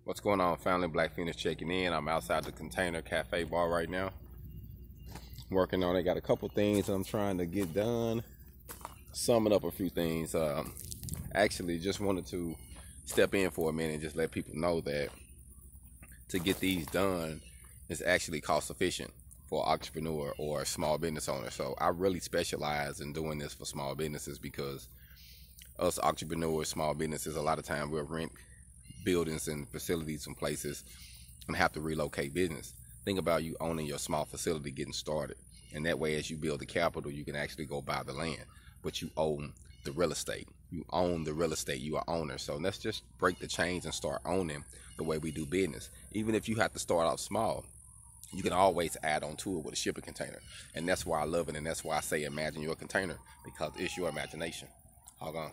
What's going on, family? Black Phoenix checking in. I'm outside the Container Cafe bar right now, working on it. Got a couple things I'm trying to get done, summing up a few things. Actually just wanted to step in for a minute and just let people know that to get these done is actually cost efficient for an entrepreneur or a small business owner. So I really specialize in doing this for small businesses, because us entrepreneurs, small businesses, a lot of time we'll rent buildings and facilities and places and have to relocate business. Think about you owning your small facility getting started, and that way as you build the capital you can actually go buy the land, but you own the real estate. You own the real estate, you are owner. So let's just break the chains and start owning the way we do business. Even if you have to start out small, you can always add on to it with a shipping container. And that's why I love it, and that's why I say imagine your container, because it's your imagination. Hog on.